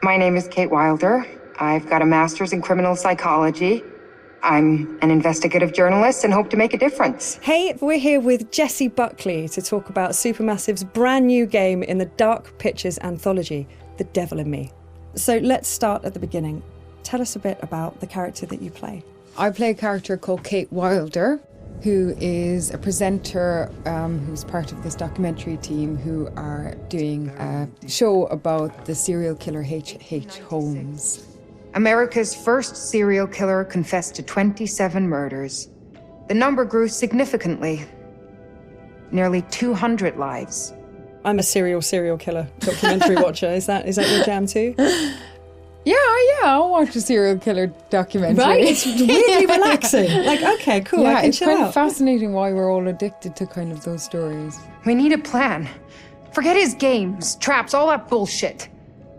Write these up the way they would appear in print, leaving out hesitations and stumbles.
My name is Kate Wilder. I've got a master's in criminal psychology. I'm an investigative journalist and hope to make a difference. Hey, we're here with Jessie Buckley to talk about Supermassive's brand new game in the Dark Pictures Anthology, The Devil in Me. So let's start at the beginning. Tell us a bit about the character that you play. I play a character called Kate Wilder, who is a presenter who's part of this documentary team who are doing a show about the serial killer H.H.Holmes. America's first serial killer confessed to 27 murders. The number grew significantly. Nearly 200 lives. I'm a serial killer documentary watcher. Is that your jam too? Yeah, I'll watch a serial killer documentary. Right, it's really relaxing. Like, okay, cool, I can chill out. It's kind of fascinating why we're all addicted to kind of those stories. We need a plan. Forget his games, traps, all that bullshit.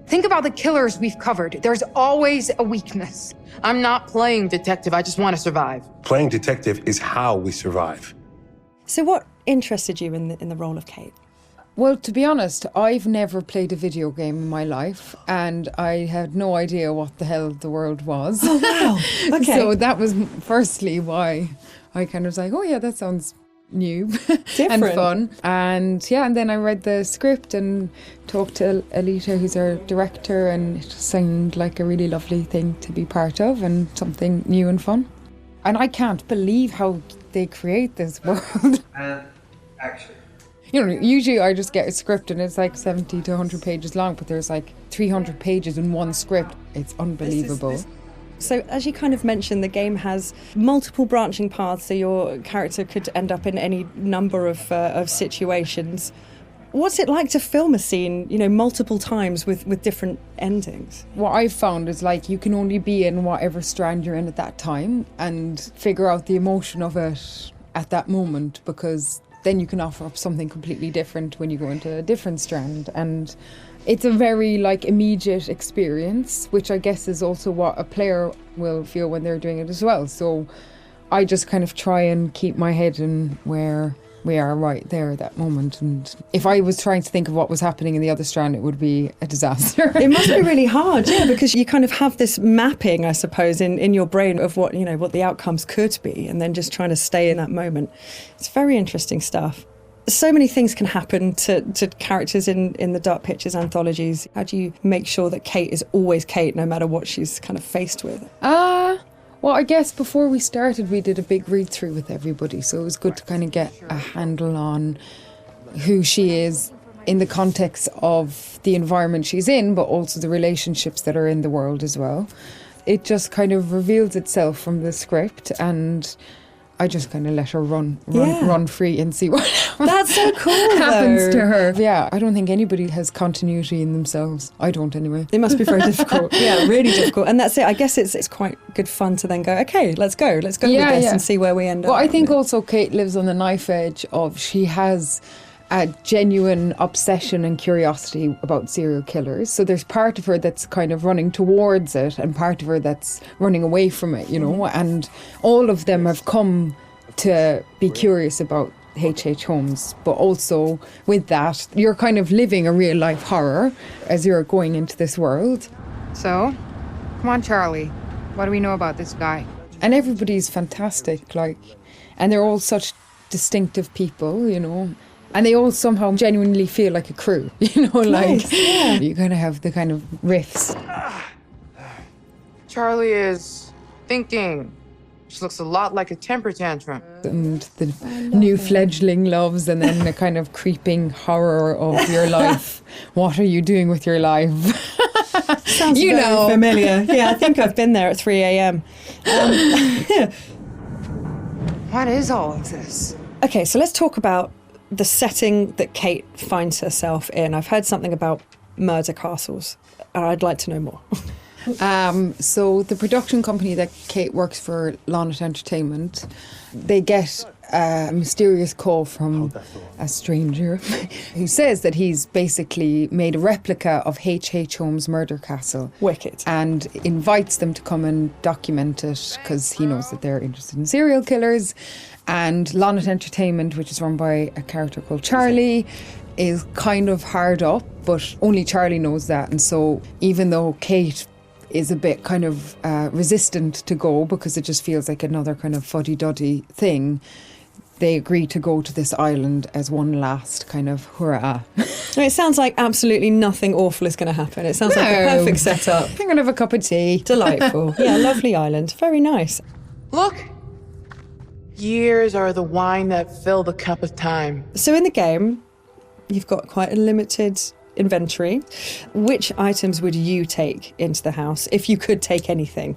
Think about the killers we've covered. There's always a weakness. I'm not playing detective, I just want to survive. Playing detective is how we survive. So what interested you in the role of Kate? Well, to be honest, I've never played a video game in my life, and I had no idea what the hell the world was. Oh, wow. Okay. So that was firstly why I kind of was like, oh yeah, that sounds new and fun. And then I read the script and talked to Alita, who's our director, and it just seemed like a really lovely thing to be part of and something new and fun. And I can't believe how they create this world. And action. You know, usually I just get a script and it's like 70 to 100 pages long, but there's like 300 pages in one script. It's unbelievable. So as you kind of mentioned, the game has multiple branching paths, so your character could end up in any number of situations. What's it like to film a scene, multiple times with different endings? What I've found is like you can only be in whatever strand you're in at that time and figure out the emotion of it at that moment, because then you can offer up something completely different when you go into a different strand. And it's a very immediate experience, which I guess is also what a player will feel when they're doing it as well. So I just kind of try and keep my head in where we are right there at that moment. And if I was trying to think of what was happening in the other strand, it would be a disaster. It must be really hard, yeah, because you kind of have this mapping, I suppose, in your brain of what the outcomes could be, and then just trying to stay in that moment. It's very interesting stuff. So many things can happen to characters in the Dark Pictures anthologies. How do you make sure that Kate is always Kate, no matter what she's kind of faced with? Well, I guess before we started, we did a big read-through with everybody, so it was good to kind of get a handle on who she is in the context of the environment she's in, but also the relationships that are in the world as well. It just kind of reveals itself from the script, and I just kind of let her run free and see what That's so cool, happens to her. Yeah, I don't think anybody has continuity in themselves. I don't anyway. It must be very difficult. Yeah, really difficult. And that's it. I guess it's quite good fun to then go, okay, let's go with this and see where we end up. Well, I think also Kate lives on the knife edge of she has a genuine obsession and curiosity about serial killers. So there's part of her that's kind of running towards it and part of her that's running away from it, and all of them have come to be curious about H.H.Holmes, but also with that, you're kind of living a real life horror as you're going into this world. So, come on, Charlie. What do we know about this guy? And everybody's fantastic, and they're all such distinctive people, and they all somehow genuinely feel like a crew, Nice, yeah. You kind of have the kind of riffs. Charlie is thinking. She looks a lot like a temper tantrum. And the new fledgling loves, and then the kind of creeping horror of your life. What are you doing with your life? Sounds very familiar. Yeah, I think I've been there at 3 a.m. What is all of this? Okay, so let's talk about the setting that Kate finds herself in. I've heard something about murder castles, and I'd like to know more. So the production company that Kate works for, Lonnet Entertainment, they get a mysterious call from a stranger who says that he's basically made a replica of H.H. Holmes' murder castle. Wicked. And invites them to come and document it because he knows that they're interested in serial killers. And Lonnet Entertainment, which is run by a character called Charlie, is kind of hard up, but only Charlie knows that. And so even though Kate is a bit kind of resistant to go because it just feels like another kind of fuddy-duddy thing, they agree to go to this island as one last kind of hurrah. It sounds like absolutely nothing awful is going to happen. It sounds like a perfect setup. I'm going to have a cup of tea. Delightful. Yeah, lovely island. Very nice. Look! Years are the wine that fill the cup of time. So in the game, you've got quite a limited inventory. Which items would you take into the house if you could take anything?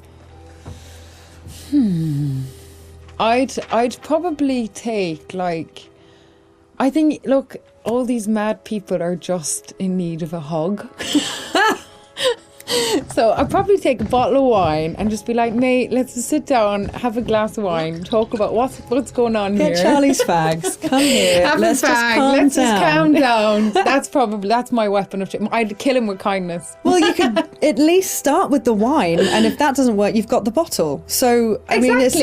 I'd probably take, like, I think, look, all these mad people are just in need of a hug. So I'd probably take a bottle of wine and just be like, mate, let's just sit down, have a glass of wine, talk about what's going on here. Get Charlie's fags. Come here. Have let's a fag. Let's just calm down. That's my weapon of choice. I'd kill him with kindness. Well, you could at least start with the wine, and if that doesn't work, you've got the bottle. So I mean, it's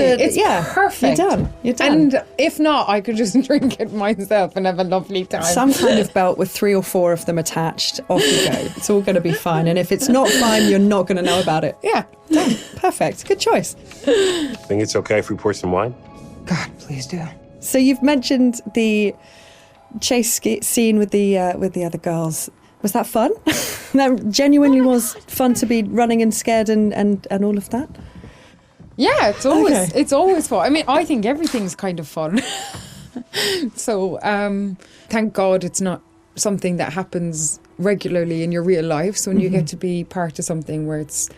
perfect. You're done. And if not, I could just drink it myself and have a lovely time. Some kind of belt with 3 or 4 of them attached. Off you go. It's all going to be fine. And if it's not fine, you're not going to know about it. Yeah. Done. Perfect. Good choice. Think it's okay if we pour some wine? God, please do. So you've mentioned the chase scene with the other girls. Was that fun? That genuinely was fun to be running and scared and all of that? Yeah, it's always fun. I mean, I think everything's kind of fun. So thank God it's not something that happens regularly in your real life. So when you get to be part of something where it's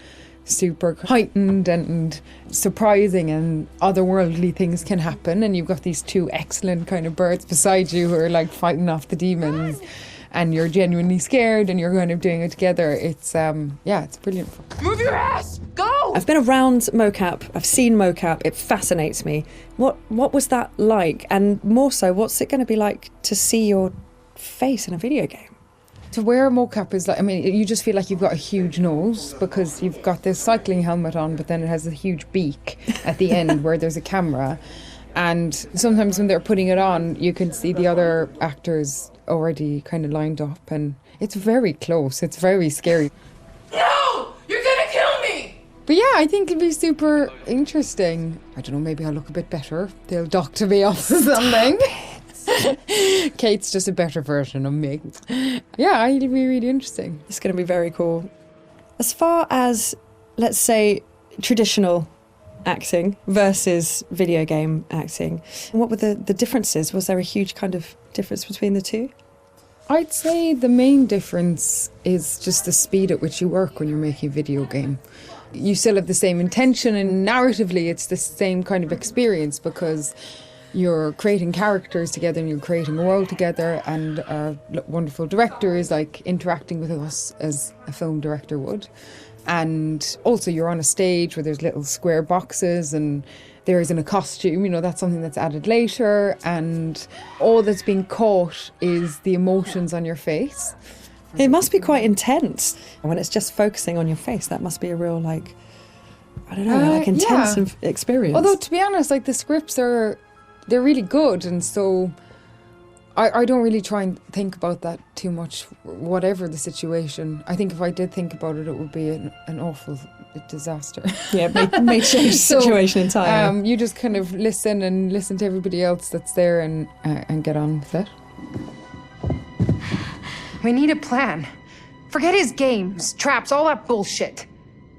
super heightened and surprising and otherworldly things can happen, and you've got these 2 excellent kind of birds beside you who are like fighting off the demons, and you're genuinely scared and you're kind of doing it together, it's it's brilliant fun. Move your ass! Go! I've been around mocap. I've seen mocap. It fascinates me. What was that like? And more so, what's it going to be like to see your face in a video game? To wear a mocap is like, I mean, you just feel like you've got a huge nose because you've got this cycling helmet on, but then it has a huge beak at the end where there's a camera. And sometimes when they're putting it on, you can see the other actors already kind of lined up, and it's very close. It's very scary. No! You're gonna kill me! But yeah, I think it'd be super interesting. I don't know, maybe I'll look a bit better. They'll doctor me off or something. Kate's just a better version of me. Yeah, it'll be really interesting. It's going to be very cool. As far as, let's say, traditional acting versus video game acting, what were the differences? Was there a huge kind of difference between the two? I'd say the main difference is just the speed at which you work when you're making a video game. You still have the same intention, and narratively it's the same kind of experience because you're creating characters together and you're creating a world together, and our wonderful director is like interacting with us as a film director would. And also you're on a stage where there's little square boxes and there isn't a costume, you know, that's something that's added later, and all that's being caught is the emotions on your face. It must be quite intense when it's just focusing on your face. That must be a real, like, I don't know, like intensive experience. Although, to be honest, like the scripts they're really good, and so I don't really try and think about that too much, whatever the situation. I think if I did think about it, it would be an awful disaster. Yeah, may change the situation entirely. You just kind of listen to everybody else that's there and get on with it. We need a plan. Forget his games, traps, all that bullshit.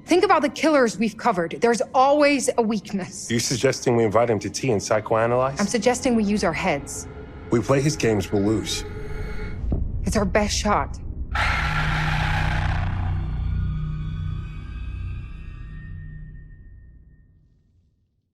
Think about the killers we've covered. There's always a weakness. Are you suggesting we invite him to tea and psychoanalyze? I'm suggesting we use our heads. We play his games, we'll lose. It's our best shot.